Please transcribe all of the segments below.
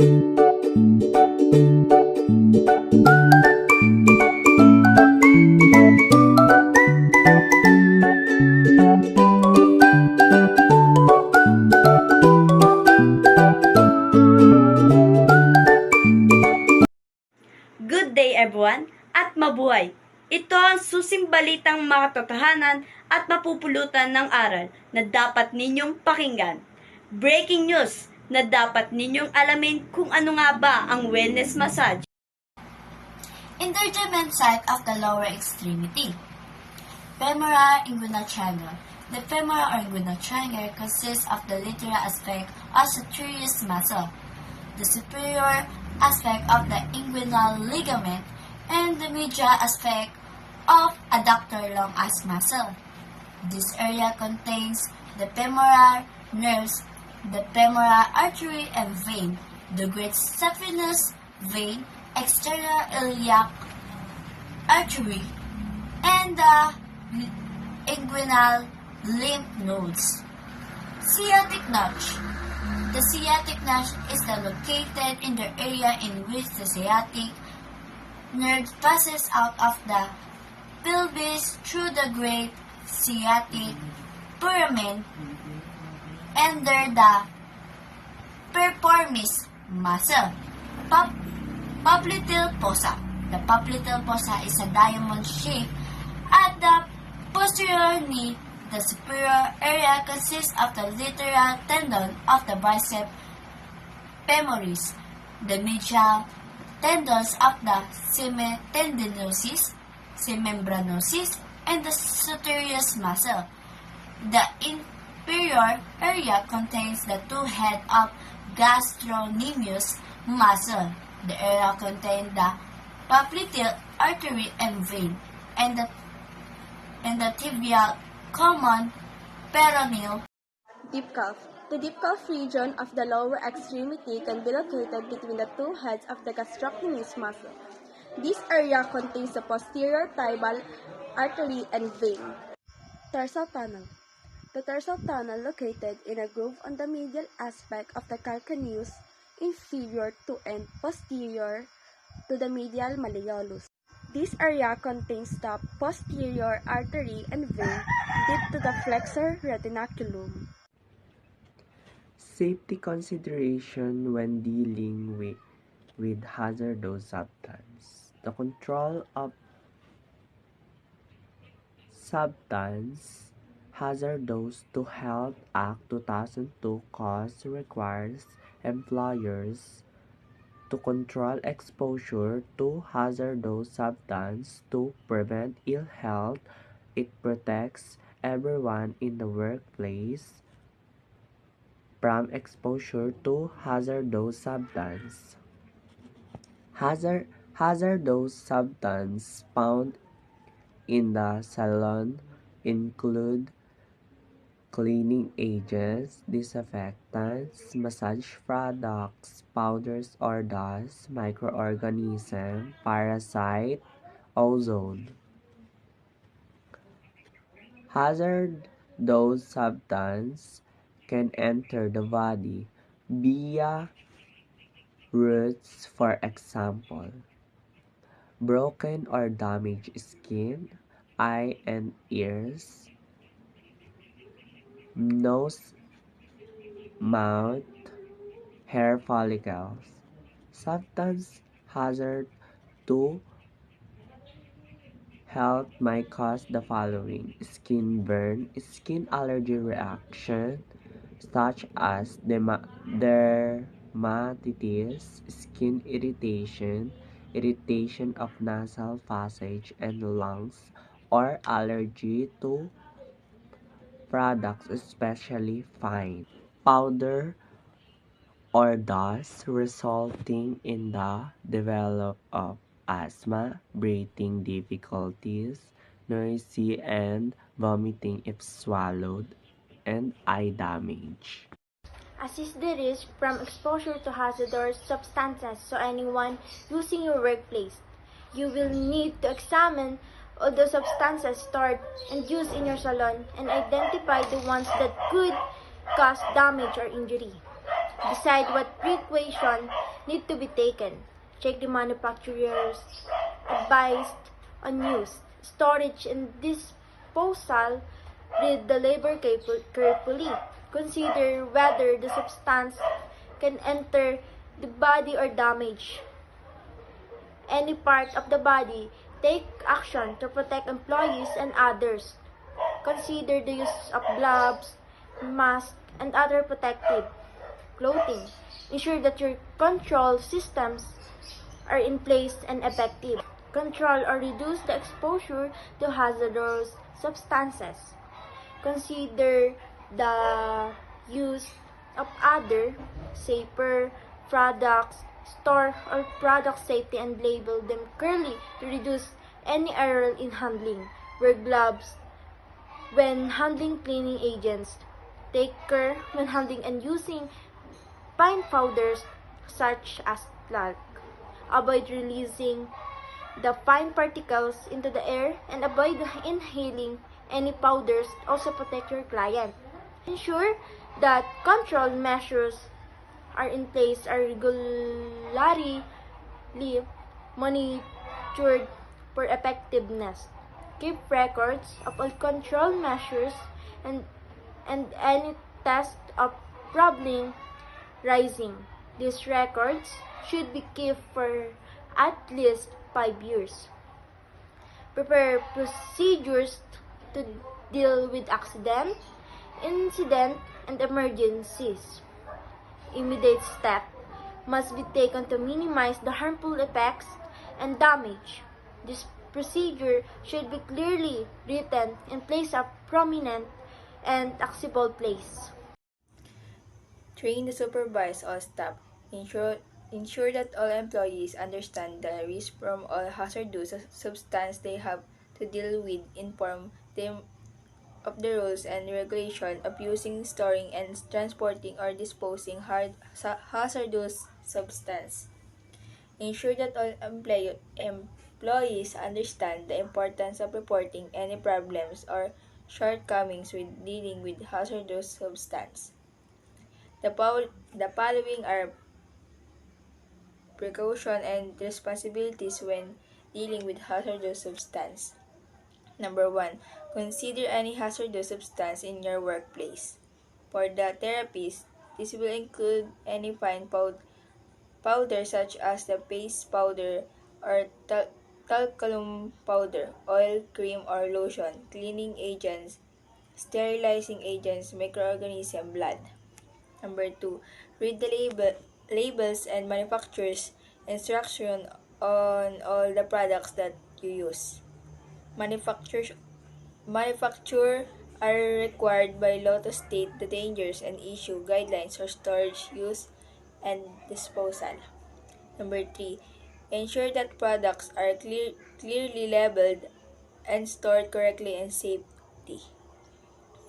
Good day everyone at mabuhay! Ito ang susimbalitang makatotohanan at mapupulutan ng aral na dapat ninyong pakinggan. Breaking news na dapat ninyong alamin kung ano nga ba ang wellness massage. Intergement site of the lower extremity. Femoral inguinal triangle. The femoral or inguinal triangle consists of the lateral aspect of sartorius muscle, the superior aspect of the inguinal ligament, and the medial aspect of adductor longus muscle. This area contains the femoral nerves, the femoral artery and vein, the great saphenous vein, external iliac artery, and the inguinal lymph nodes. Sciatic notch. The sciatic notch is located in the area in which the sciatic nerve passes out of the pelvis through the great sciatic foramen under the piriformis muscle. Popliteal fossa. The popliteal fossa is a diamond shape at the posterior knee. The superior area consists of the lateral tendon of the biceps femoris, the medial tendons of the semitendinosus, semembranosus, and the sartorius muscle. The inferior area contains the two heads of gastrocnemius muscle. The area contains the popliteal artery and vein, and the tibial common peroneal. Deep calf. The deep calf region of the lower extremity can be located between the two heads of the gastrocnemius muscle. This area contains the posterior tibial artery and vein. Tarsal tunnel. The tarsal tunnel located in a groove on the medial aspect of the calcaneus, inferior to and posterior to the medial malleolus. This area contains the posterior artery and vein deep to the flexor retinaculum. Safety consideration when dealing with hazardous substance. The control of substance hazardous to Health Act 2002 cause requires employers to control exposure to hazardous substance to prevent ill health. It protects everyone in the workplace from exposure to hazardous substance. Hazardous substance found in the salon include cleaning agents, disinfectants, massage products, powders or dust, microorganism, parasite, ozone. Hazardous substance can enter the body via roots, for example, broken or damaged skin, eye and ears, nose, mouth, hair follicles. Substance hazard to health might cause the following: skin burn, skin allergy reaction such as dermatitis, skin irritation, irritation of nasal passage and lungs, or allergy to products, especially fine powder or dust, resulting in the development of asthma, breathing difficulties, nausea and vomiting if swallowed, and eye damage. Assess the risk from exposure to hazardous substances so anyone using your workplace. You will need to examine all the substances stored and used in your salon and identify the ones that could cause damage or injury. Decide what precaution need to be taken. Check the manufacturer's advice on use, storage, and disposal. Read the label carefully. Consider whether the substance can enter the body or damage any part of the body. Take action to protect employees and others. Consider the use of gloves, masks, and other protective clothing. Ensure that your control systems are in place and effective. Control or reduce the exposure to hazardous substances. Consider the use of other safer products. Store all product safety and label them clearly to reduce any error in handling. Wear gloves when handling cleaning agents. Take care when handling and using fine powders such as talc. Avoid releasing the fine particles into the air and avoid inhaling any powders. Also protect your client. Ensure that control measures are in place, are regularly monitored for effectiveness. Keep records of all control measures and any test of problem rising. These records should be kept for at least 5 years. Prepare procedures to deal with accident, incident, and emergencies. Immediate steps must be taken to minimize the harmful effects and damage. This procedure should be clearly written and placed a prominent and accessible place. Train to supervise all staff. Ensure that all employees understand the risk from all hazardous substances they have to deal with. Inform them of the rules and regulation of using, storing, and transporting or disposing hazardous substance. Ensure that all employees understand the importance of reporting any problems or shortcomings with dealing with hazardous substance. The following are precautions and responsibilities when dealing with hazardous substance. Number 1. Consider any hazardous substance in your workplace. For the therapist, this will include any fine powder such as the paste powder or talcum powder, oil, cream, or lotion, cleaning agents, sterilizing agents, microorganisms, blood. Number 2. Read the labels and manufacturer's instruction on all the products that you use. Manufacturers are required by law to state the dangers and issue guidelines for storage, use, and disposal. Number 3. Ensure that products are clearly labeled and stored correctly and safety.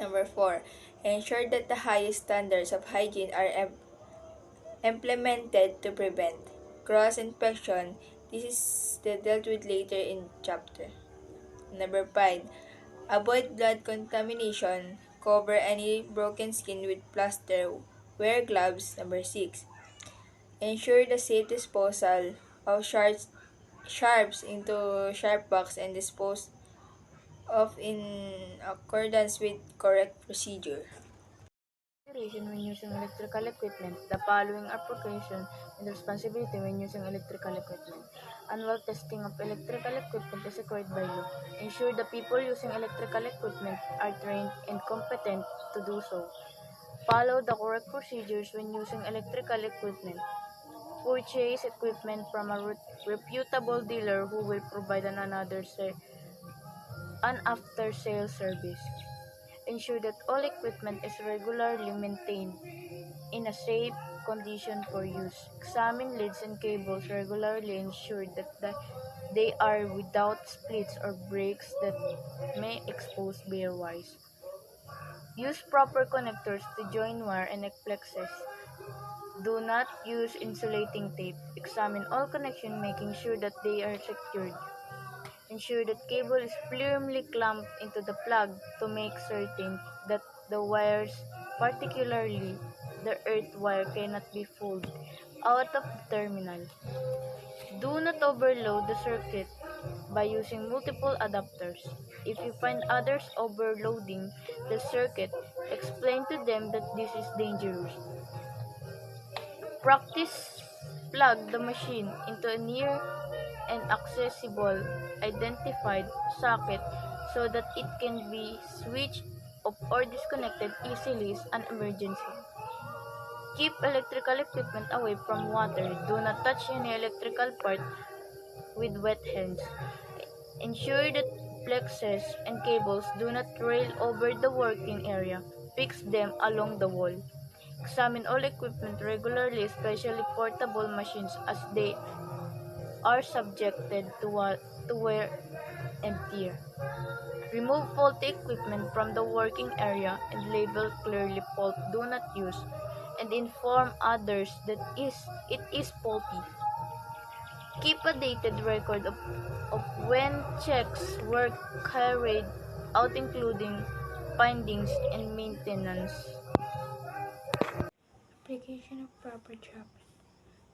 Number 4. Ensure that the highest standards of hygiene are implemented to prevent cross-infection. This is dealt with later in chapter. Number 5. Avoid blood contamination. Cover any broken skin with plaster. Wear gloves. Number 6. Ensure the safe disposal of sharps into sharp box and dispose of in accordance with correct procedure. When using electrical equipment, the following are precautions and responsibility when using electrical equipment. Annual testing of electrical equipment is required by law. Ensure the people using electrical equipment are trained and competent to do so. Follow the correct procedures when using electrical equipment. Purchase equipment from a reputable dealer who will provide an after-sale service. Ensure that all equipment is regularly maintained in a safe condition for use. Examine leads and cables regularly. Ensure that they are without splits or breaks that may expose bare wires. Use proper connectors to join wire and plexes. Do not use insulating tape. Examine all connections, making sure that they are secured. Ensure that cable is firmly clamped into the plug to make certain that the wires, particularly the earth wire cannot be pulled out of the terminal. Do not overload the circuit by using multiple adapters. If you find others overloading the circuit, explain to them that this is dangerous. Practice plug the machine into a near and accessible identified socket so that it can be switched off or disconnected easily in an emergency. Keep electrical equipment away from water. Do not touch any electrical part with wet hands. Ensure that plexes and cables do not trail over the working area. Fix them along the wall. Examine all equipment regularly, especially portable machines, as they are subjected to wear and tear. Remove faulty equipment from the working area and label clearly fault do not use and inform others that it is faulty. Keep a dated record of when checks were carried out including findings and maintenance. Application of proper trapping.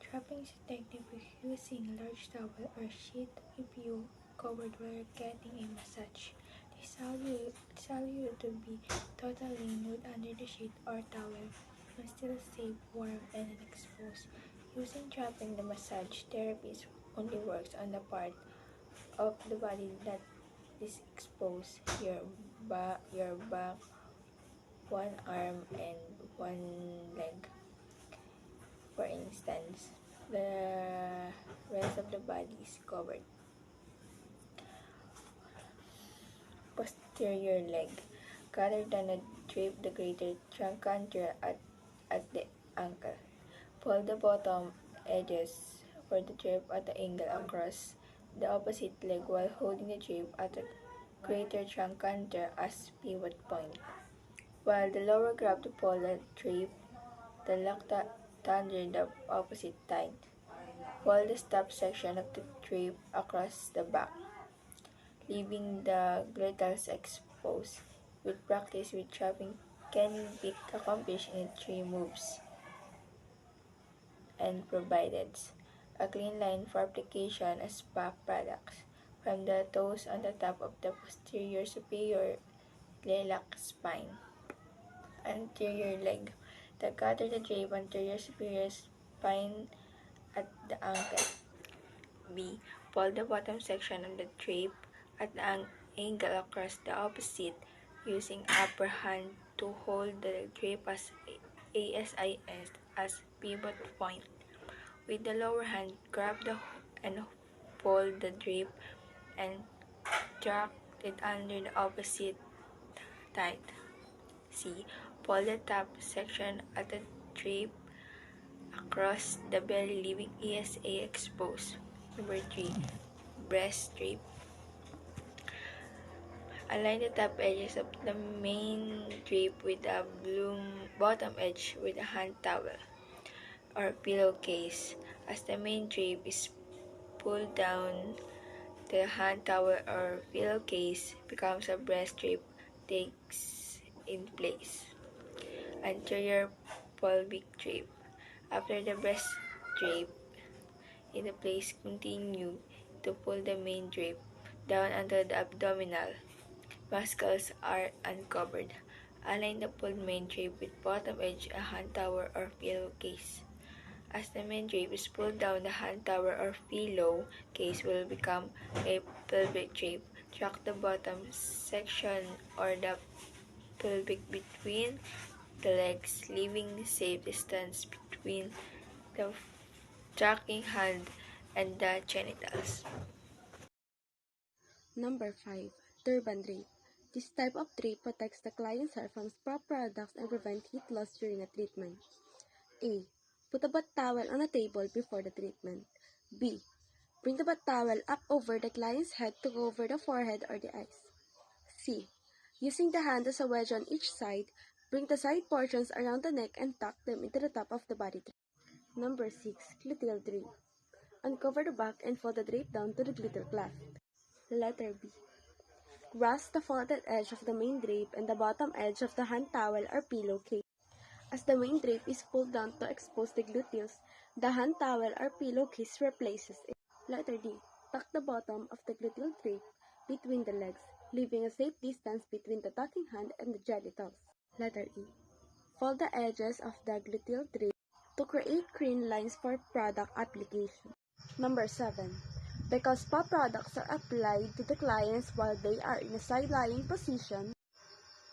Trapping is a technique of using large towel or sheet to keep you covered while getting a massage. This allows you to be totally nude under the sheet or towel, but still safe, warm, and unexposed. Using trapping, the massage therapist only works on the part of the body that is exposed, your back, one arm, and one leg. For instance, the rest of the body is covered. Posterior leg. Rather than a drape the greater trochanter at the ankle. Pull the bottom edges for the drape at the angle across the opposite leg while holding the drape at the greater trochanter as pivot point. While the lower grab to pull the drape, the lock under the opposite side. Pull the top section of the drape across the back, leaving the genitals exposed. With practice with trapping can be accomplished in 3 moves and provided a clean line for application as spa products from the toes on the top of the posterior superior iliac spine. Anterior leg. The gather the drape anterior superior spine at the ankle. B. Pull the bottom section of the drape at an angle across the opposite, using upper hand to hold the drape as ASIS as pivot point. With the lower hand, grab and pull the drape and track it under the opposite side. C. Pull the top section of the drape across the belly, leaving ESA exposed. Number 3. Breast drape. Align the top edges of the main drape with the bottom edge with a hand towel or pillowcase. As the main drape is pulled down, the hand towel or pillowcase becomes a breast drape takes in place. Anterior pelvic drape. After the breast drape in place, continue to pull the main drape down until the abdominal muscles are uncovered. Align the pulled main drape with bottom edge a hand towel or pillowcase. As the main drape is pulled down, the hand towel or pillowcase will become a pelvic drape. Track the bottom section or the pelvic between the legs, leaving safe distance between the tracking hand and the genitals. Number 5. Turban drape. This type of drape protects the client's hair from spa products and prevents heat loss during a treatment. A. Put a bath towel on a table before the treatment. B. Bring the bath towel up over the client's head to cover the forehead or the eyes. C. Using the hand as a wedge on each side, bring the side portions around the neck and tuck them into the top of the body drape. Number 6. Gluteal drape. Uncover the back and fold the drape down to the gluteal cleft. Letter B. Grasp the folded edge of the main drape and the bottom edge of the hand towel or pillowcase. As the main drape is pulled down to expose the gluteals, the hand towel or pillowcase replaces it. Letter D. Tuck the bottom of the gluteal drape between the legs, leaving a safe distance between the tucking hand and the genitals. Letter E. Fold the edges of the gluteal drape to create crane lines for product application. Number 7. Because spa products are applied to the clients while they are in a side-lying position,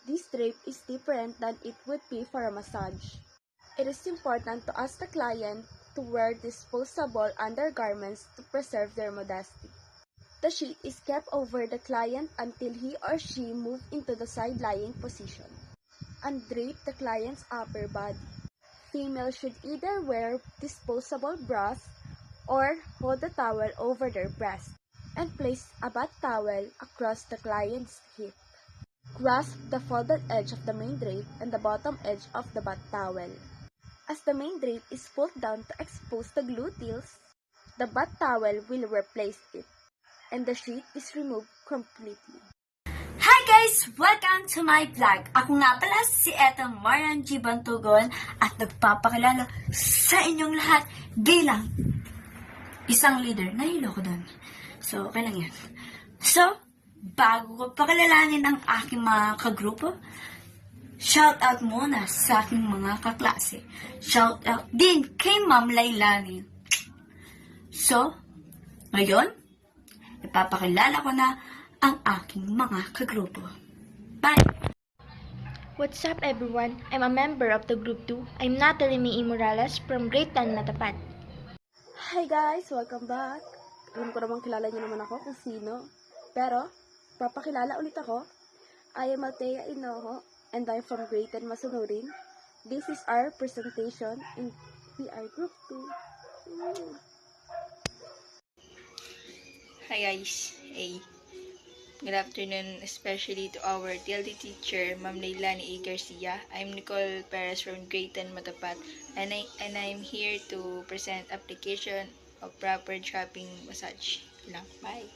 this drape is different than it would be for a massage. It is important to ask the client to wear disposable undergarments to preserve their modesty. The sheet is kept over the client until he or she moves into the side-lying position. Undrape the client's upper body. Females should either wear disposable bras or hold the towel over their breast and place a bath towel across the client's hip. Grasp the folded edge of the main drape and the bottom edge of the bath towel. As the main drape is pulled down to expose the gluteals, the bath towel will replace it, and the sheet is removed completely. Hi guys! Welcome to my vlog! Ako nga pala si Etang Marian G. Bantugon at nagpapakilala sa inyong lahat bilang isang leader. Nahilo ko doon. So, okay lang yan. So, bago ko pakilalanin ang aking mga kagrupo, shout out muna sa aking mga kaklase. Shout out din kay Ma'am Lailani. So, ngayon, ipapakilala ko na ang aking mga kagrupo. Bye! What's up everyone? I'm a member of the Group 2. I'm Natalie May Morales from Grade 10 Matapat. Hi guys! Welcome back! Alam ko naman kilala niyo naman ako kung sino. Pero, papakilala ulit ako. I am Althea Inoho and I'm from Grade 10 Masunurin. This is our presentation in PR Group 2. Hi guys. Hey. Good afternoon, especially to our TLT teacher, Ma'am Leilani A. Garcia. I'm Nicole Perez from Grade 10 Matapat, and I'm here to present application of proper dropping massage. Bye.